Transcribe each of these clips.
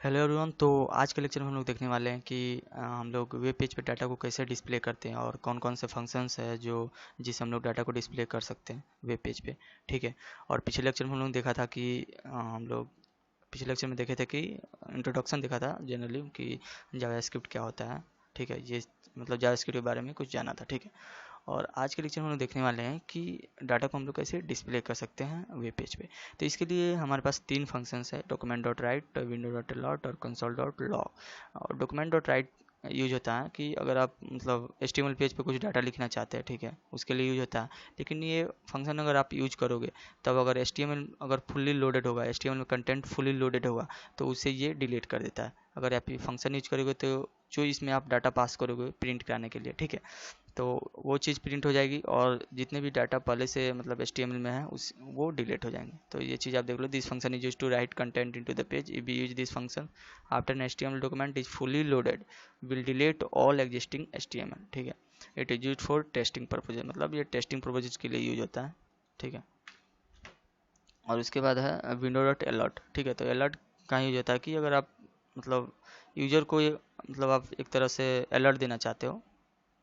Hello everyone. तो आज के लेक्चर में हम लोग देखने वाले हैं कि हम लोग वेब पेज पे डाटा को कैसे डिस्प्ले करते हैं और कौन कौन से फंक्शंस है जो जिससे हम लोग डाटा को डिस्प्ले कर सकते हैं वेब पेज पे। ठीक है। और पिछले लेक्चर में हम लोग देखा था कि हम लोग पिछले लेक्चर में देखे थे कि इंट्रोडक्शन देखा था जनरली कि जावास्क्रिप्ट क्या होता है। ठीक है, ये मतलब जावास्क्रिप्ट के बारे में कुछ जाना था। ठीक है। और आज के लेक्चर में हम लोग देखने वाले हैं कि डाटा को हम लोग कैसे डिस्प्ले कर सकते हैं वेब पेज पे। तो इसके लिए हमारे पास तीन फंक्शंस है, document dot write, window dot alert और कंसोल डॉट लॉग। और डॉक्यूमेंट डॉट राइट यूज होता है कि अगर आप मतलब HTML पेज पे कुछ डाटा लिखना चाहते हैं, ठीक है, उसके लिए यूज होता है। लेकिन ये फंक्शन अगर आप यूज करोगे तब अगर HTML अगर फुल्ली लोडेड होगा, HTML में कंटेंट फुल्ली लोडेड होगा तो उसे ये डिलीट कर देता है। अगर आप ये फंक्शन यूज करोगे तो जो इसमें आप डाटा पास करोगे प्रिंट कराने के लिए, ठीक है, तो वो चीज़ प्रिंट हो जाएगी और जितने भी डाटा पहले से मतलब HTML में है उस वो डिलीट हो जाएंगे। तो ये चीज़ आप देख लो, this function is use to write content into the page. If we use this function after an HTML document is fully loaded will delete all existing HTML। ठीक है। It is use for testing purposes, मतलब ये testing purposes के लिए use होता है। ठीक है। और उसके बाद है विंडो डॉट अलर्ट। ठीक है। तो अलर्ट कहाँ यूज होता है कि अगर आप मतलब यूजर को मतलब आप एक तरह से अलर्ट देना चाहते हो,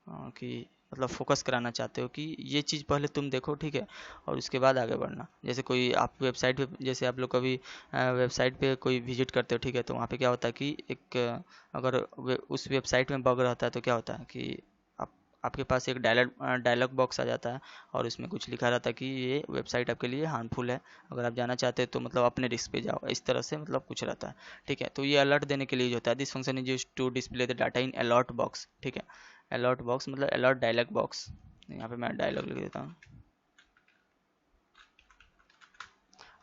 कि मतलब फोकस कराना चाहते हो कि ये चीज़ पहले तुम देखो, ठीक है, और उसके बाद आगे बढ़ना। जैसे कोई आप वेबसाइट पे, जैसे आप लोग कभी वेबसाइट पे कोई विजिट करते हो, ठीक है, तो वहाँ पे क्या होता है कि एक अगर उस वेबसाइट में बग रहता है तो क्या होता है कि आप आपके पास एक डायलॉग बॉक्स आ जाता है और उसमें कुछ लिखा रहता है कि ये वेबसाइट आपके लिए हार्मफुल है, अगर आप जाना चाहते हैं तो मतलब अपने रिस्क पे जाओ, इस तरह से मतलब कुछ रहता है। ठीक है। तो ये अलर्ट देने के लिए जो होता है, this function is used to display the data in alert box. ठीक है। अलर्ट बॉक्स मतलब अलर्ट डायलॉग बॉक्स। यहाँ पे मैं डायलॉग लिख देता हूँ,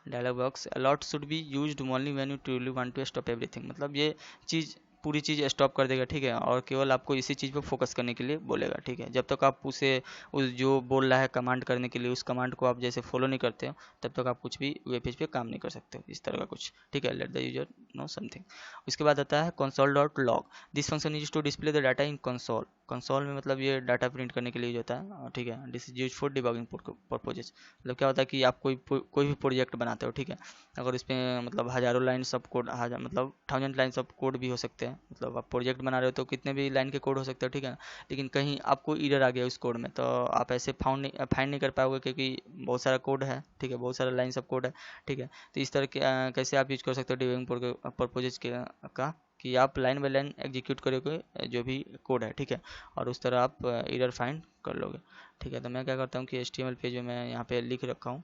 dialog box alert should be used only when you truly want to stop everything. मतलब ये चीज़ पूरी चीज़ स्टॉप कर देगा, ठीक है, और केवल आपको इसी चीज़ पे फोकस करने के लिए बोलेगा। ठीक है। जब तक आप उसे उस जो बोल रहा है कमांड करने के लिए, उस कमांड को आप जैसे फॉलो नहीं करते हो तब तक आप कुछ भी वेब पेज पे काम नहीं कर सकते हो, इस तरह का कुछ। ठीक है। Let the user know something. उसके बाद आता है console dot log. This function use to display the data in console. Console में मतलब ये डाटा प्रिंट करने के लिए यूज होता है। ठीक है। This is use for debugging purposes. मतलब क्या होता है कि आप कोई भी प्रोजेक्ट बनाते हो, ठीक है, अगर इसमें मतलब हज़ारों लाइन सब कोड, हज़ार मतलब 1000 लाइन सब कोड भी हो सकते हैं, मतलब आप प्रोजेक्ट बना रहे हो तो कितने भी लाइन के कोड हो सकते हो, ठीक है ना। लेकिन कहीं आपको एरर आ गया उस कोड में तो आप ऐसे फाइंड नहीं कर पाओगे क्योंकि बहुत सारा कोड है, ठीक है, बहुत सारा लाइन सब कोड है। ठीक है। तो इस तरह के कैसे आप यूज कर सकते हो डिबगिंग पर्पजेज का, कि आप लाइन बाय लाइन एग्जीक्यूट करोगे जो भी कोड है, ठीक है, और उस तरह आप एरर फाइंड कर लोगे। ठीक है। तो मैं क्या करता हूँ कि HTML पेज में मैं यहाँ पे लिख रखा हूँ,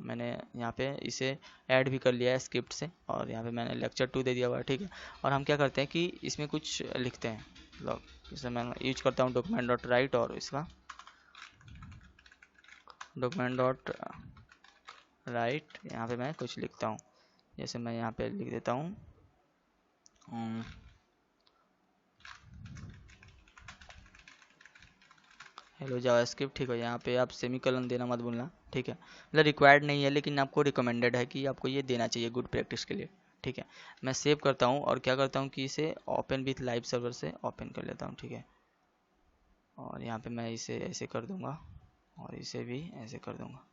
मैंने यहाँ पे इसे ऐड भी कर लिया है स्क्रिप्ट से, और यहाँ पे मैंने लेक्चर 2 दे दिया हुआ है। ठीक है। और हम क्या करते हैं कि इसमें कुछ लिखते हैं, मतलब जैसे मैं यूज करता हूँ डॉक्यूमेंट डॉट राइट और इसका डॉक्यूमेंट डॉट राइट, यहाँ पे मैं कुछ लिखता हूँ। जैसे मैं यहाँ पे लिख देता हूँ हेलो जावास्क्रिप्ट। ठीक है। यहाँ पे आप सेमीकोलन देना मत भूलना, ठीक है, मतलब रिक्वायर्ड नहीं है लेकिन आपको रिकमेंडेड है कि आपको ये देना चाहिए गुड प्रैक्टिस के लिए। ठीक है। मैं सेव करता हूँ और क्या करता हूँ कि इसे ओपन विथ लाइव सर्वर से ओपन कर लेता हूँ। ठीक है। और यहाँ पे मैं इसे ऐसे कर दूंगा और इसे भी ऐसे कर दूंगा।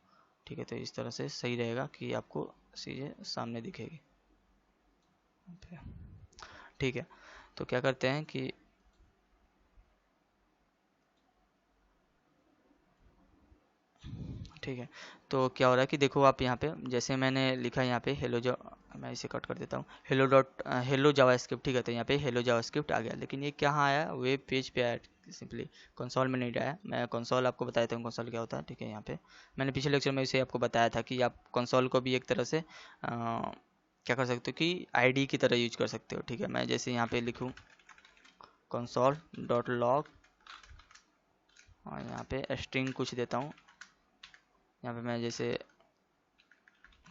ठीक है। तो इस तरह से सही रहेगा कि आपको चीज़ें सामने दिखेगी। ठीक है। तो क्या करते हैं कि ठीक है, तो क्या हो रहा है कि देखो आप यहाँ पे जैसे मैंने लिखा यहाँ पे हेलो जो, मैं इसे कट कर देता हूँ, हेलो जावास्क्रिप्ट। ठीक है। तो यहाँ पे हेलो जावास्क्रिप्ट आ गया, लेकिन ये कहाँ आया, वेब पेज पे आया सिंपली, कंसोल में नहीं आया। मैं कंसोल आपको बताया था कंसोल क्या होता है। ठीक है। यहाँ पे मैंने पिछले लेक्चर में इसे आपको बताया था कि आप कंसोल को भी एक तरह से क्या कर सकते हो कि आईडी की तरह यूज कर सकते हो। ठीक है। मैं जैसे यहाँ पे लिखूँ कंसोल डॉट लॉग और यहाँ पे स्ट्रिंग कुछ देता हूँ, यहाँ पे मैं जैसे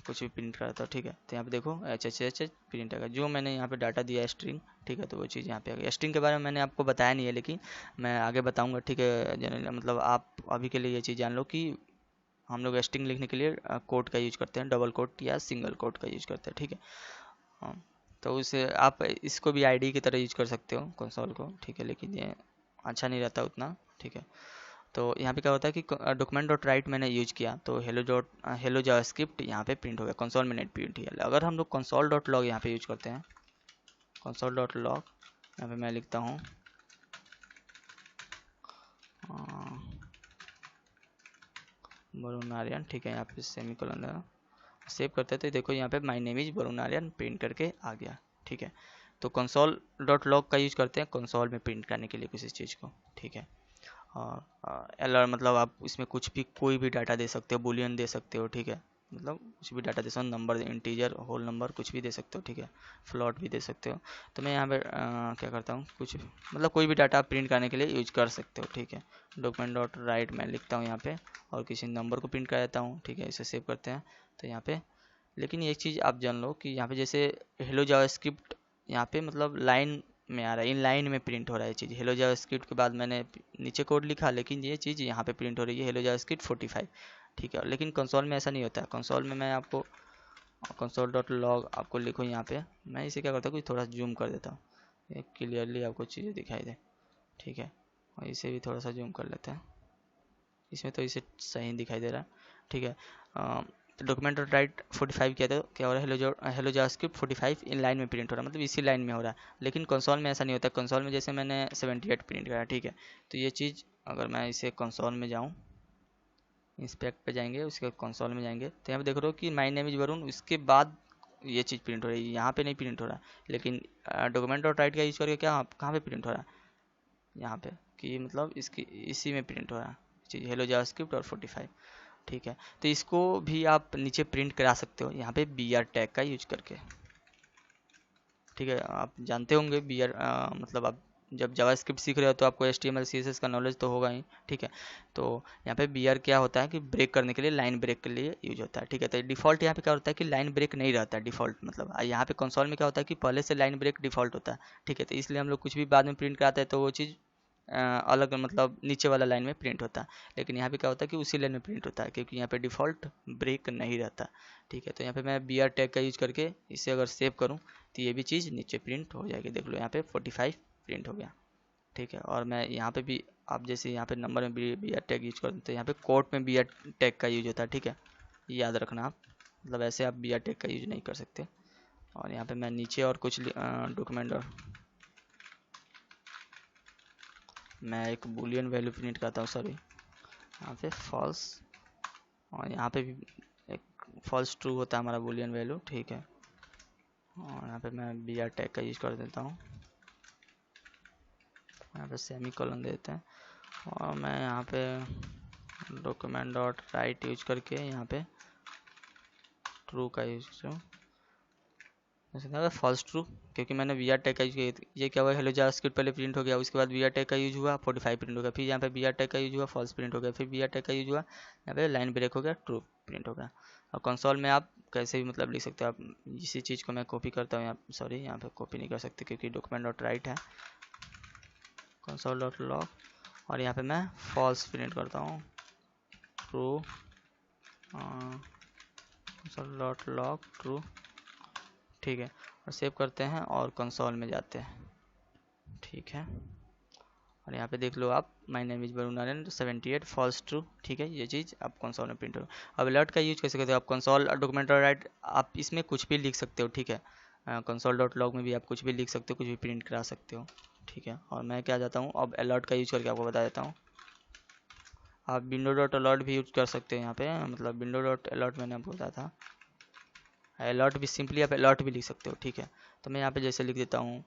कुछ भी प्रिंट करता हूँ। ठीक है। तो यहाँ पे देखो HHH प्रिंट आएगा, जो मैंने यहाँ पे डाटा दिया है स्ट्रिंग। ठीक है। तो वो चीज़ यहाँ पे आ गई। स्ट्रिंग के बारे में मैंने आपको बताया नहीं है लेकिन मैं आगे बताऊंगा। ठीक है। जनरली मतलब आप अभी के लिए ये चीज़ जान लो कि हम लोग स्ट्रिंग लिखने के लिए कोड का यूज करते हैं, डबल कोट या सिंगल कोट का यूज करते हैं। ठीक है। हाँ। तो उसे आप इसको भी आईडी की तरह यूज कर सकते हो कंसोल को, ठीक है, लेकिन ये अच्छा नहीं रहता उतना। ठीक है। तो यहाँ पे क्या होता है कि डॉक्यूमेंट डॉट राइट मैंने यूज किया तो हेलो जावास्क्रिप्ट यहाँ पे प्रिंट हो गया, कंसोल में नेट प्रिंट किया। अगर हम लोग कंसोल डॉट लॉग यहाँ पे यूज करते हैं कंसोल डॉट लॉग, यहाँ पे मैं लिखता हूँ वरुण आर्यन, ठीक है। यहाँ पे सेमी कोलन देना, सेव करते हैं तो देखो यहाँ पे my name is Varun Aryan print करके आ गया, ठीक है। तो कंसोल डॉट लॉग का यूज करते हैं कंसोल में प्रिंट करने के लिए किसी चीज़ को, ठीक है। और एलर मतलब आप इसमें कुछ भी कोई भी डाटा दे सकते हो, बुलियन दे सकते हो, ठीक है। मतलब कुछ भी डाटा दे सकते हो, नंबर, इंटीजर, होल नंबर, कुछ भी दे सकते हो, ठीक है। फ्लॉट भी दे सकते हो। तो मैं यहाँ पे क्या करता हूँ, कुछ मतलब कोई भी डाटा आप प्रिंट करने के लिए यूज कर सकते हो, ठीक है। डॉक्यूमेंट डॉट राइट मैं लिखता हूँ यहाँ पे और किसी नंबर को प्रिंट कर देता हूँ, ठीक है। इसे सेव करते हैं तो यहाँ पे, लेकिन एक चीज़ आप जान लो कि यहाँ पे जैसे हेलो जावास्क्रिप्ट यहाँ पे मतलब लाइन में आ रहा है, इन लाइन में प्रिंट हो रहा है चीज़। हेलो जावास्क्रिप्ट के बाद मैंने नीचे कोड लिखा, लेकिन ये चीज़ यहाँ पे प्रिंट हो रही है हेलो जावास्क्रिप्ट 45, ठीक है। लेकिन कंसोल में ऐसा नहीं होता है। कंसोल में मैं आपको कंसोल डॉट लॉग आपको लिखूँ यहाँ पे, मैं इसे क्या करता हूँ, थोड़ा जूम कर देता हूँ, ये क्लियरली आपको चीज़ें दिखाई दे, ठीक है। और इसे भी थोड़ा सा जूम कर लेते हैं, इसमें तो इसे सही दिखाई दे रहा है, ठीक है। डॉक्यूमेंट डॉट राइट 45 किया था, क्या हो रहा है, हेलो जावास्क्रिप्ट 45 इन लाइन में प्रिंट हो रहा है, मतलब इसी लाइन में हो रहा है। लेकिन कंसोल में ऐसा नहीं होता। कंसोल में जैसे मैंने 78 प्रिंट करा, ठीक है। तो ये चीज़ अगर मैं इसे कंसोल में जाऊँ, इंस्पेक्ट पे जाएंगे, उसके कंसोल में जाएंगे तो यहाँ पे देख रहे हो कि माय नेम इज वरुण, उसके बाद ये चीज़ प्रिंट हो रही है, यहाँ पे नहीं प्रिंट हो रहा है। लेकिन डॉक्यूमेंट डॉट राइट का यूज़ करके क्या कहाँ पे प्रिंट हो रहा है, यहाँ पे, कि मतलब इसकी इसी में प्रिंट हो रहा है चीज़, हेलो जावास्क्रिप्ट और 45, ठीक है। तो इसको भी आप नीचे प्रिंट करा सकते हो यहाँ पे br टैग का यूज करके, ठीक है। आप जानते होंगे br मतलब आप जब जावास्क्रिप्ट सीख रहे हो तो आपको HTML CSS का नॉलेज तो होगा ही, ठीक है। तो यहाँ पे br क्या होता है कि ब्रेक करने के लिए, लाइन ब्रेक के लिए यूज होता है, ठीक है। तो डिफ़ॉल्ट यहाँ पे क्या होता है कि लाइन ब्रेक नहीं रहता है डिफ़ॉल्ट, मतलब यहाँ पे कंसोल में क्या होता है कि पहले से लाइन ब्रेक डिफ़ॉल्ट होता है, ठीक है। तो इसलिए हम लोग कुछ भी बाद में प्रिंट कराते हैं तो वो चीज़ अलग मतलब नीचे वाला लाइन में प्रिंट होता है। लेकिन यहाँ पे क्या होता है कि उसी लाइन में प्रिंट होता है, क्योंकि यहाँ पे डिफ़ॉल्ट ब्रेक नहीं रहता, ठीक है। तो यहाँ पे मैं br टैग का यूज करके इसे अगर सेव करूँ तो ये भी चीज़ नीचे प्रिंट हो जाएगी, देख लो यहाँ पे 45 प्रिंट हो गया, ठीक है। और मैं यहाँ पे भी, आप जैसे यहाँ पे नंबर में br टैग यूज करते हैं तो यहाँ पे कोड में br टैग का यूज होता है, ठीक है। याद रखना आप, मतलब ऐसे आप br टैग का यूज नहीं कर सकते। और यहाँ पे मैं नीचे और कुछ डॉक्यूमेंट और मैं एक बुलियन वैल्यू प्रिंट करता हूँ, सॉरी यहाँ पे फॉल्स, और यहाँ पे भी एक फॉल्स ट्रू होता है हमारा बुलियन वैल्यू, ठीक है। और यहाँ पे मैं br टैग का यूज कर देता हूँ, यहाँ पे सेमी कोलन देते हैं। और मैं यहाँ पे डॉक्यूमेंट डॉट राइट यूज करके यहाँ पे ट्रू का यूज करूँ, जैसे फॉल्स ट्रू, क्योंकि मैंने br टैग का यूज किया। ये क्या हुआ, हेलो जावास्क्रिप्ट पहले प्रिंट हो गया, उसके बाद br टैग का यूज हुआ, 45 प्रिंट हो गया, फिर यहाँ पे br टैग का यूज हुआ, फॉल्स प्रिंट हो गया, फिर br टैग का यूज हुआ, यहाँ पे लाइन ब्रेक हो गया, ट्रू प्रिंट हो गया। और कंसोल में आप कैसे भी मतलब लिख सकते हो। आप इसी चीज़ को मैं कॉपी करता हूँ, यहाँ सॉरी यहाँ पे कॉपी नहीं कर सकते क्योंकि डॉक्यूमेंट डॉट राइट है, कंसोल डॉट लॉग, और यहाँ पे मैं फॉल्स प्रिंट करता हूँ, true, console dot log true, ठीक है। और सेव करते हैं और कंसोल में जाते हैं, ठीक है। और यहाँ पे देख लो आप, my name is Varun Aryan 78 false true, ठीक है। ये चीज़ आप कंसोल में प्रिंट हो। अब अलर्ट का यूज कैसे करते हो, आप कंसोल डॉक्यूमेंट राइट, आप इसमें कुछ भी लिख सकते हो, ठीक है। कंसोल डॉट लॉग में भी आप कुछ भी लिख सकते हो, कुछ भी प्रिंट करा सकते हो, ठीक है। और मैं क्या जाता हूँ अब अलर्ट का यूज करके आपको बता देता हूँ। आप विंडो डॉट अलर्ट भी यूज कर सकते हैं यहाँ पे, मतलब विंडो डॉट अलर्ट मैंने आपको बताया था। अलर्ट भी सिंपली आप अलर्ट भी लिख सकते हो, ठीक है। तो मैं यहाँ पे जैसे लिख देता हूँ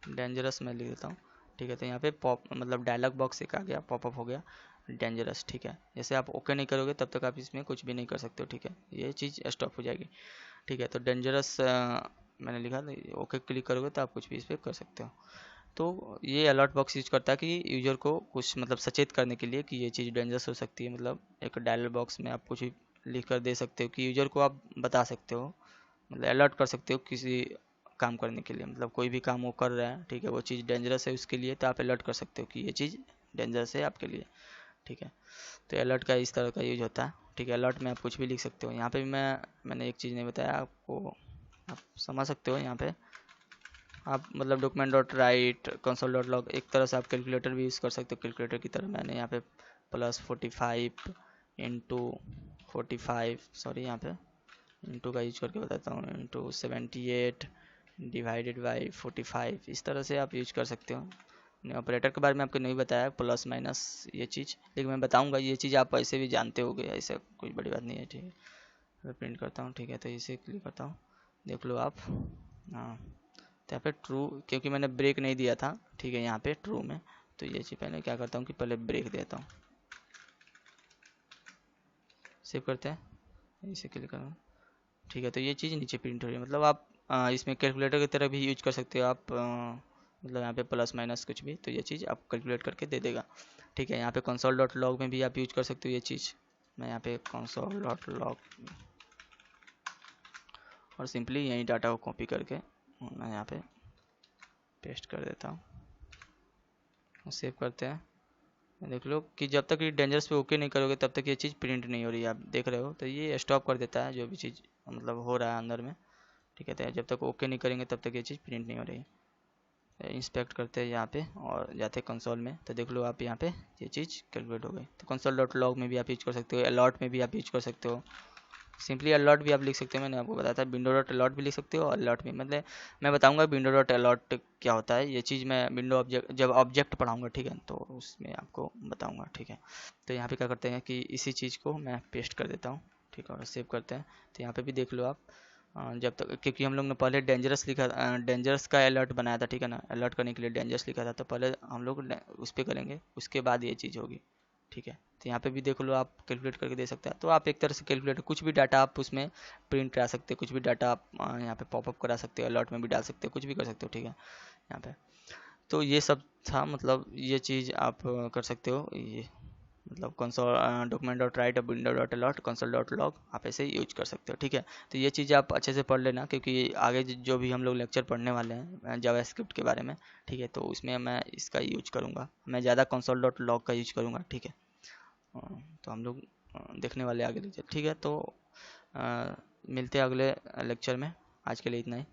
डेंजरस, मैं लिख देता हूँ, ठीक है। तो यहाँ पे पॉप मतलब डायलॉग बॉक्स एक आ गया, पॉपअप हो गया डेंजरस, ठीक है। जैसे आप ओके नहीं करोगे तब तक आप इसमें कुछ भी नहीं कर सकते हो, ठीक है। ये चीज़ स्टॉप हो जाएगी, ठीक है। तो डेंजरस मैंने लिखा था, ओके क्लिक करोगे तो आप कुछ भी इस पर कर सकते हो। तो ये अलर्ट बॉक्स यूज करता है कि यूजर को कुछ मतलब सचेत करने के लिए कि ये चीज़ डेंजरस हो सकती है। मतलब एक डायलॉग बॉक्स में आप कुछ भी लिख कर दे सकते हो कि यूजर को आप बता सकते हो, मतलब अलर्ट कर सकते हो किसी काम करने के लिए, मतलब कोई भी काम वो कर रहा है, ठीक है, वो चीज़ डेंजरस है उसके लिए, तो आप अलर्ट कर सकते हो कि ये चीज़ डेंजरस है आपके लिए, ठीक है। तो अलर्ट का इस तरह का यूज होता है, ठीक है। अलर्ट में आप कुछ भी लिख सकते हो। यहाँ पे भी मैंने एक चीज़ नहीं बताया आपको, आप समझ सकते हो। यहाँ पे आप मतलब document dot right console dot log, एक तरह से आप कैलकुलेटर भी यूज़ कर सकते हो, कैलकुलेटर की तरह। मैंने यहाँ पे +45 × 45, सॉरी यहाँ पे इंटू का यूज करके बताता हूँ, इंटू 78 डिवाइडेड बाई 45, इस तरह से आप यूज कर सकते हो। ऑपरेटर के बारे में आपको नहीं बताया, प्लस माइनस ये चीज़, लेकिन मैं बताऊंगा, ये चीज़ आप ऐसे भी जानते होगे, ऐसा कोई बड़ी बात नहीं है। ठीक है, मैं प्रिंट करता हूँ। ठीक है, तो इसे क्लिक करता हूँ, देख लो आप। हाँ, तो यहाँ पे ट्रू, क्योंकि मैंने ब्रेक नहीं दिया था, ठीक है, यहाँ पे ट्रू में, तो ये चीज़ पहले क्या करता हूँ कि पहले ब्रेक देता हूँ। सेव करते हैं, इसे क्लिक करूँ। ठीक है, तो ये चीज़ नीचे प्रिंट हो रही है। मतलब आप इसमें कैलकुलेटर की तरह भी यूज कर सकते हो आप, मतलब यहाँ पे प्लस माइनस कुछ भी, तो ये चीज़ आप कैलकुलेट करके दे देगा। ठीक है, यहाँ पे कंसोल डॉट लॉग में भी आप यूज कर सकते हो ये चीज़। मैं यहाँ पे कंसोल डॉट लॉग और सिंपली यही डाटा को कॉपी करके मैं यहाँ पे पेस्ट कर देता हूँ। सेव करते हैं, देख लो कि जब तक ये डेंजरस पे ओके नहीं करोगे तब तक ये चीज़ प्रिंट नहीं हो रही है, आप देख रहे हो। तो ये स्टॉप कर देता है जो भी चीज़ मतलब हो रहा है अंदर में। ठीक है, तो जब तक ओके नहीं करेंगे तब तक ये चीज़ प्रिंट नहीं हो रही है। इंस्पेक्ट करते हैं यहाँ पे और जाते हैं कंसोल में, तो देख लो आप यहाँ पे ये चीज़ कैलकुलेट हो गई। तो कंसोल डॉट लॉग में भी आप यूज कर सकते हो, अलॉट में भी आप यूज कर सकते हो, सिंपली अलॉट भी आप लिख सकते हो। मैंने आपको बताया था विंडो डॉट अलॉट भी लिख सकते हो, और अलॉट भी, मतलब मैं बताऊंगा विंडो डॉट अलॉट क्या होता है। ये चीज़ मैं विंडो ऑब्जेक्ट जब ऑब्जेक्ट पढ़ाऊंगा, ठीक है, तो उसमें आपको बताऊंगा। ठीक है, तो यहाँ पे क्या करते हैं कि इसी चीज़ को मैं पेस्ट कर देता हूँ। ठीक है, और सेव करते हैं। तो यहाँ पे भी देख लो आप, जब तक, क्योंकि हम लोग ने पहले डेंजरस लिखा, डेंजरस का अलर्ट बनाया था, ठीक है ना, अलर्ट करने के लिए डेंजरस लिखा था, तो पहले हम लोग उस पर करेंगे, उसके बाद ये चीज़ होगी। ठीक है, तो यहाँ पे भी देख लो आप कैलकुलेट करके दे सकते हैं। तो आप एक तरह से कैलकुलेट, कुछ भी डाटा आप उसमें प्रिंट करा सकते हो, कुछ भी डाटा आप यहाँ पे पॉपअप करा सकते हो, अलर्ट में भी डाल सकते हो, कुछ भी कर सकते हो। ठीक है, यहाँ पे तो ये सब था, मतलब ये चीज़ आप कर सकते हो। ये मतलब console document dot write, window dot alert, console dot log, आप ऐसे यूज कर सकते हो। ठीक है, तो ये चीज़ आप अच्छे से पढ़ लेना, क्योंकि आगे जो भी हम लोग लेक्चर पढ़ने वाले हैं जावास्क्रिप्ट के बारे में, ठीक है, तो उसमें मैं इसका यूज करूँगा, मैं ज़्यादा कंसोल डॉट लॉग का यूज करूँगा। ठीक है, तो हम लोग देखने वाले आगे लेक्चर। ठीक है, तो मिलते हैं अगले लेक्चर में। आज के लिए इतना ही।